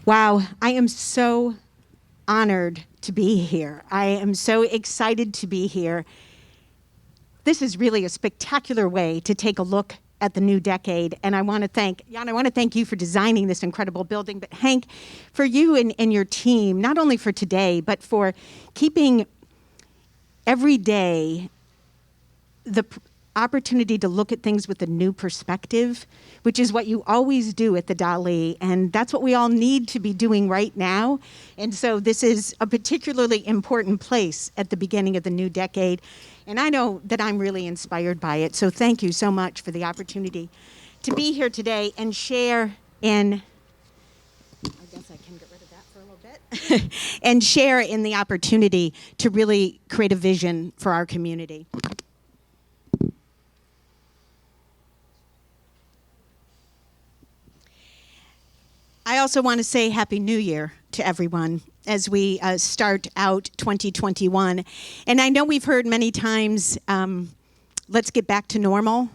Wow, I am so honored to be here. I am so excited to be here. This is really a spectacular way to take a look at the new decade, and I want to thank Jan. I want to thank you for designing this incredible building, but Hank, for you and your team, not only for today, but for keeping every day the opportunity to look at things with a new perspective, which is what you always do at the Dalí, and that's what we all need to be doing right now. And so this is a particularly important place at the beginning of the new decade, and I know that I'm really inspired by it. So thank you so much for the opportunity to be here today and share in, I guess I can get rid of that for a little bit, and share in the opportunity to really create a vision for our community. I also want to say Happy New Year to everyone as we start out 2021. And I know we've heard many times, let's get back to normal.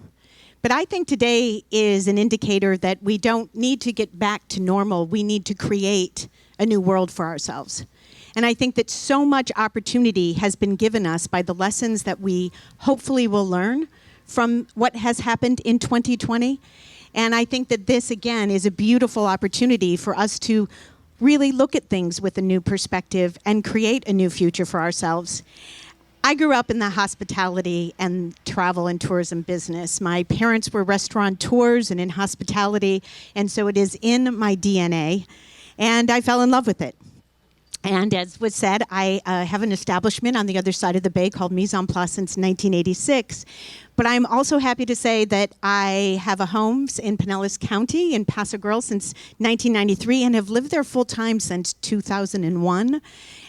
But I think today is an indicator that we don't need to get back to normal. We need to create a new world for ourselves. And I think that so much opportunity has been given us by the lessons that we hopefully will learn from what has happened in 2020. And I think that this, again, is a beautiful opportunity for us to really look at things with a new perspective and create a new future for ourselves. I grew up in the hospitality and travel and tourism business. My parents were restaurateurs and in hospitality, and so it is in my DNA, and I fell in love with it. And as was said, I have an establishment on the other side of the bay called Mise since 1986. But I'm also happy to say that I have a home in Pinellas County in Paso Robles since 1993 and have lived there full time since 2001.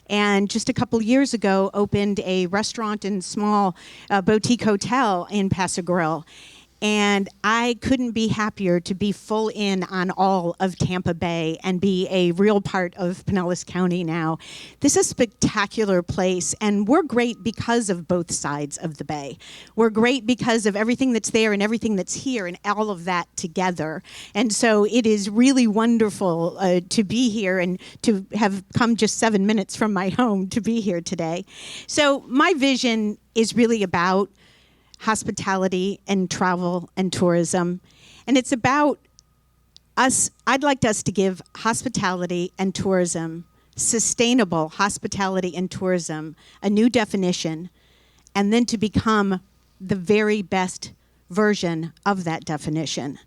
And just a couple years ago, opened a restaurant and small boutique hotel in Paso Robles. And I couldn't be happier to be full in on all of Tampa Bay and be a real part of Pinellas County now. This is a spectacular place, and we're great because of both sides of the bay. We're great because of everything that's there and everything that's here and all of that together. And so it is really wonderful to be here and to have come just 7 minutes from my home to be here today. So my vision is really about hospitality and travel and tourism. And it's about us, I'd like us to give hospitality and tourism, sustainable hospitality and tourism, a new definition, and then to become the very best version of that definition.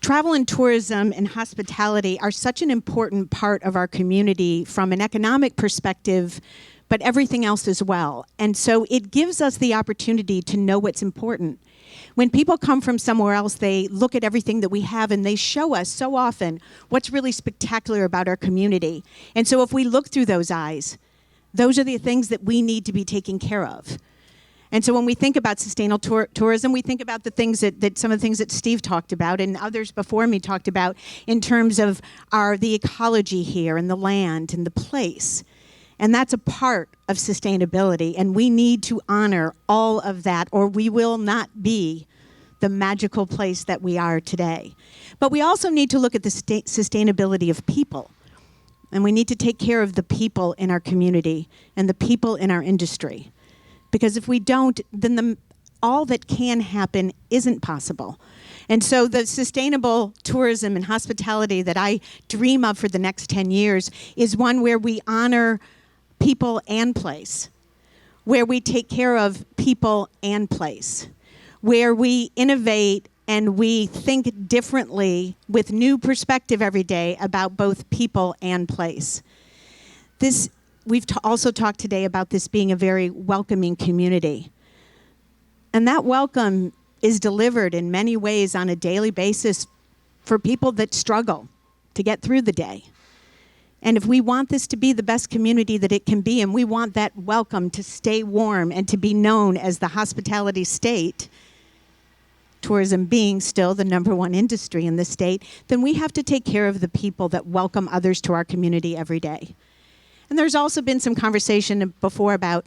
Travel and tourism and hospitality are such an important part of our community from an economic perspective, but everything else as well. And so it gives us the opportunity to know what's important. When people come from somewhere else, they look at everything that we have and they show us so often what's really spectacular about our community. And so if we look through those eyes, those are the things that we need to be taking care of. And so when we think about sustainable tourism, we think about the things that some of the things that Steve talked about and others before me talked about in terms of the ecology here and the land and the place. And that's a part of sustainability, and we need to honor all of that, or we will not be the magical place that we are today. But we also need to look at the sustainability of people, and we need to take care of the people in our community and the people in our industry. Because if we don't, then all that can happen isn't possible. And so the sustainable tourism and hospitality that I dream of for the next 10 years is one where we honor people and place, where we take care of people and place, where we innovate and we think differently with new perspective every day about both people and place. We've also talked today about this being a very welcoming community. And that welcome is delivered in many ways on a daily basis for people that struggle to get through the day. And if we want this to be the best community that it can be, and we want that welcome to stay warm and to be known as the hospitality state, tourism being still the #1 industry in the state, then we have to take care of the people that welcome others to our community every day. And there's also been some conversation before about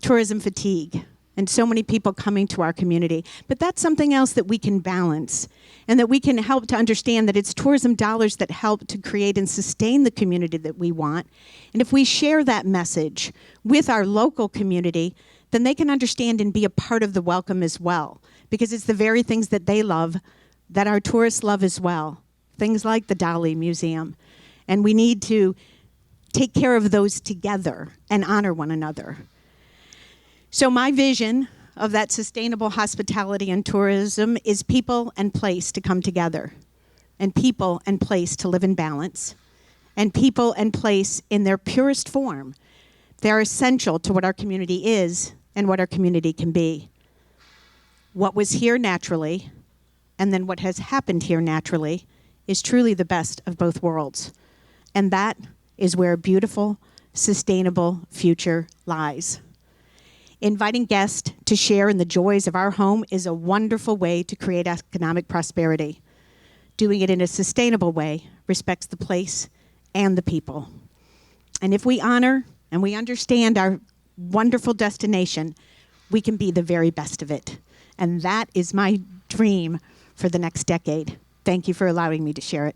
tourism fatigue and so many people coming to our community. But that's something else that we can balance, and that we can help to understand that it's tourism dollars that help to create and sustain the community that we want. And if we share that message with our local community, then they can understand and be a part of the welcome as well, because it's the very things that they love that our tourists love as well, things like the Dalí Museum. And we need to take care of those together and honor one another. So my vision of that sustainable hospitality and tourism is people and place to come together, and people and place to live in balance, and people and place in their purest form. They're essential to what our community is and what our community can be. What was here naturally, and then what has happened here naturally, is truly the best of both worlds. And that is where a beautiful, sustainable future lies. Inviting guests to share in the joys of our home is a wonderful way to create economic prosperity. Doing it in a sustainable way respects the place and the people. And if we honor and we understand our wonderful destination, we can be the very best of it. And that is my dream for the next decade. Thank you for allowing me to share it.